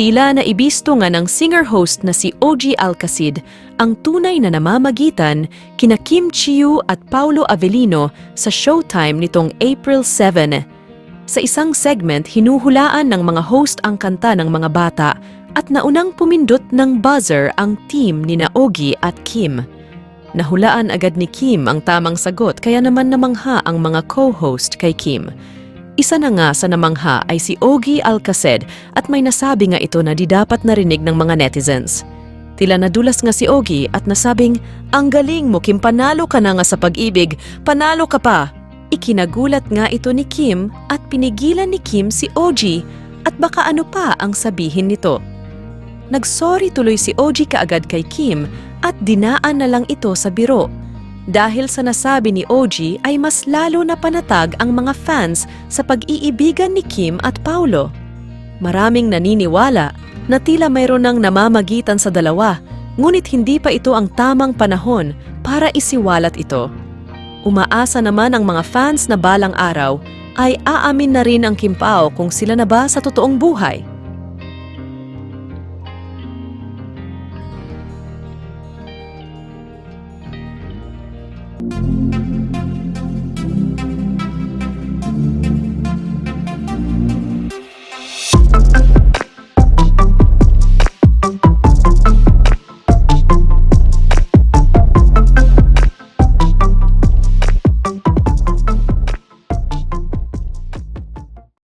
Tila na ibisto nga ng singer-host na si OG Alcacid ang tunay na namamagitan kina Kim Chiu at Paulo Avellino sa Showtime nitong April 7. Sa isang segment, hinuhulaan ng mga host ang kanta ng mga bata at naunang pumindot ng buzzer ang team ni Ogie at Kim. Nahulaan agad ni Kim ang tamang sagot kaya naman namangha ang mga co-host kay Kim. Isa na nga sa namangha ay si Ogie Alcacid at may nasabi nga ito na di dapat narinig ng mga netizens. Tila nadulas nga si Ogie at nasabing, "Ang galing mo Kim, panalo ka na nga sa pag-ibig, panalo ka pa." Ikinagulat nga ito ni Kim at pinigilan ni Kim si Ogie at baka ano pa ang sabihin nito. Nagsorry tuloy si Ogie kaagad kay Kim at dinaan na lang ito sa biro. Dahil sa nasabi ni Ogie ay mas lalo na panatag ang mga fans sa pag-iibigan ni Kim at Paulo. Maraming naniniwala na tila mayroon ng namamagitan sa dalawa, ngunit hindi pa ito ang tamang panahon para isiwalat ito. Umaasa naman ang mga fans na balang araw ay aamin na rin ang Kim Pao kung sila na ba sa totoong buhay.